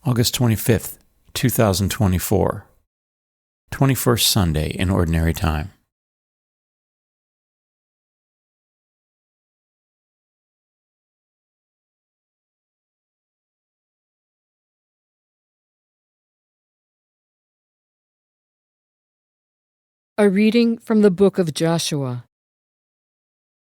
August 25th, 2024, 21st Sunday in Ordinary Time. A reading from the book of Joshua.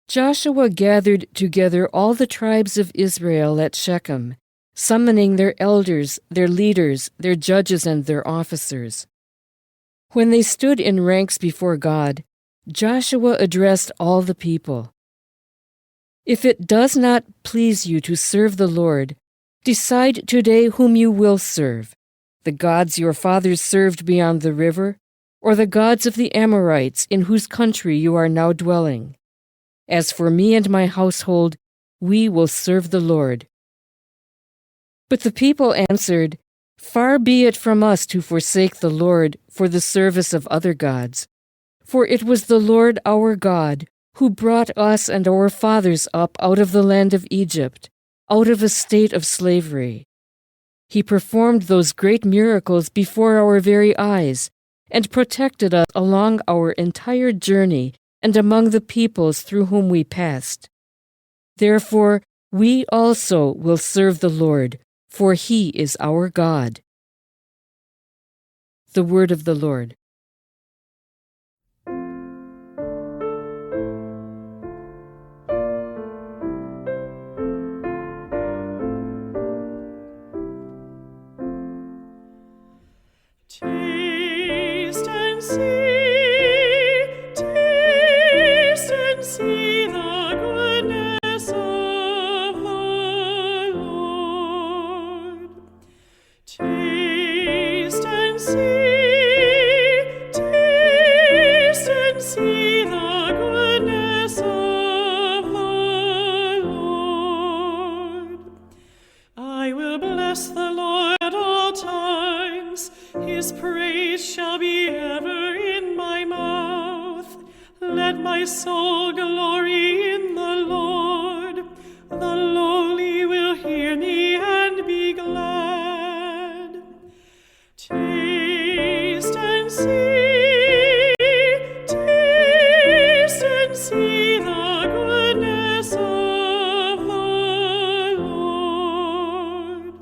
Joshua gathered together all the tribes of Israel at Shechem, summoning their elders, their leaders, their judges, and their officers. When they stood in ranks before God, Joshua addressed all the people. If it does not please you to serve the Lord, decide today whom you will serve, the gods your fathers served beyond the river, or the gods of the Amorites in whose country you are now dwelling. As for me and my household, we will serve the Lord. But the people answered, Far be it from us to forsake the Lord for the service of other gods. For it was the Lord our God who brought us and our fathers up out of the land of Egypt, out of a state of slavery. He performed those great miracles before our very eyes, and protected us along our entire journey and among the peoples through whom we passed. Therefore, we also will serve the Lord, for He is our God. The Word of the Lord. His praise shall be ever in my mouth. Let my soul glory in the Lord. The lowly will hear me and be glad. Taste and see the goodness of the Lord.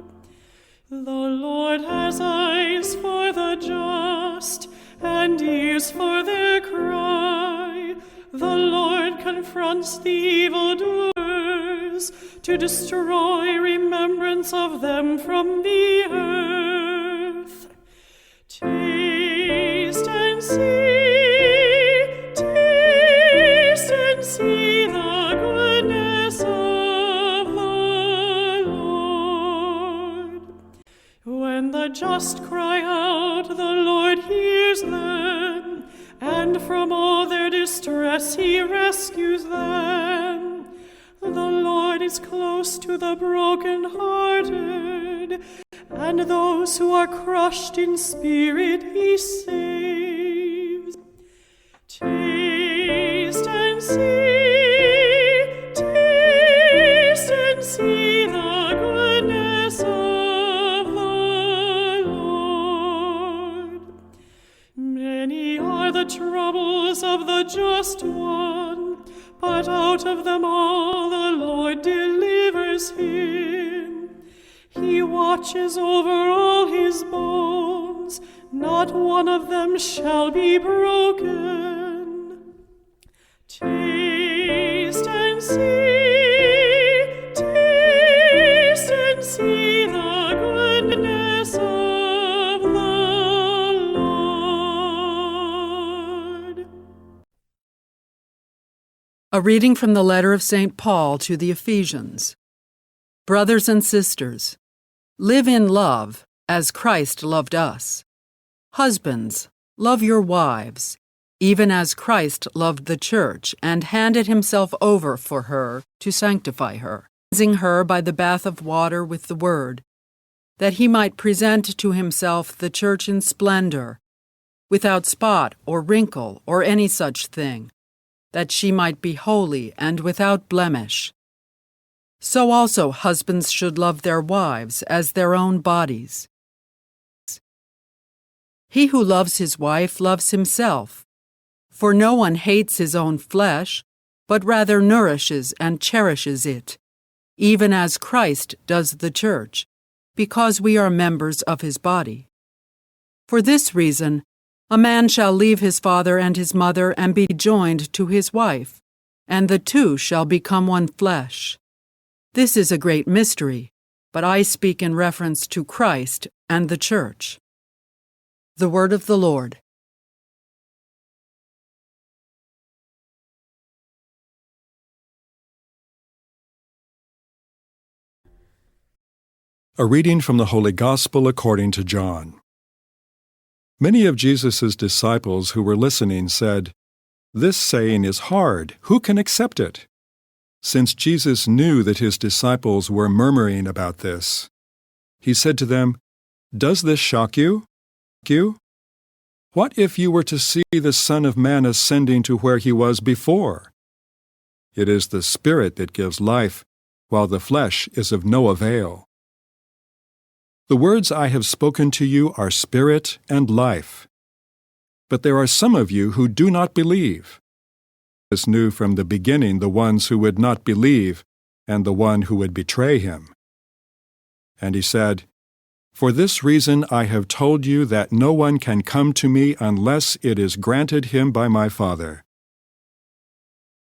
The Lord has eyes for the just, and ears for their cry. The Lord confronts the evildoers, to destroy remembrance of them from the earth. Taste and see the goodness of the Lord. When the just cry out, the Lord hears them, and from all their distress He rescues them. The Lord is close to the brokenhearted, and those who are crushed in spirit He saves. Taste and see the goodness of the Lord. Many are the troubles of the just one, but out of them all the Lord delivers him. He watches over all his bones, not one of them shall be broken. Taste and see the goodness of the Lord. A reading from the letter of St. Paul to the Ephesians. Brothers and sisters, live in love as Christ loved us. Husbands, love your wives, even as Christ loved the church and handed himself over for her to sanctify her, cleansing her by the bath of water with the word, that he might present to himself the church in splendor, without spot or wrinkle or any such thing, that she might be holy and without blemish. So also husbands should love their wives as their own bodies. He who loves his wife loves himself. For no one hates his own flesh, but rather nourishes and cherishes it, even as Christ does the church, because we are members of his body. For this reason, a man shall leave his father and his mother and be joined to his wife, and the two shall become one flesh. This is a great mystery, but I speak in reference to Christ and the church. The word of the Lord. A reading from the Holy Gospel according to John. Many of Jesus' disciples who were listening said, "This saying is hard. Who can accept it?" Since Jesus knew that his disciples were murmuring about this, he said to them, "Does this shock you? What if you were to see the Son of Man ascending to where he was before? It is the Spirit that gives life, while the flesh is of no avail. The words I have spoken to you are spirit and life. But there are some of you who do not believe." Jesus knew from the beginning the ones who would not believe and the one who would betray him. And he said, "For this reason I have told you that no one can come to me unless it is granted him by my Father."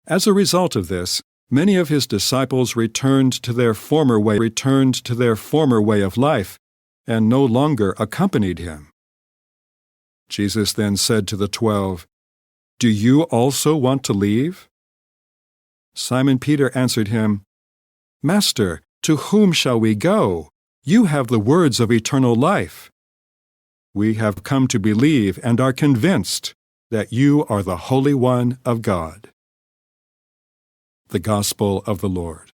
As a result of this, many of his disciples returned to their former way of life, and no longer accompanied him. Jesus then said to the 12, "Do you also want to leave?" Simon Peter answered him, "Master, to whom shall we go? You have the words of eternal life. We have come to believe and are convinced that you are the Holy One of God." The Gospel of the Lord.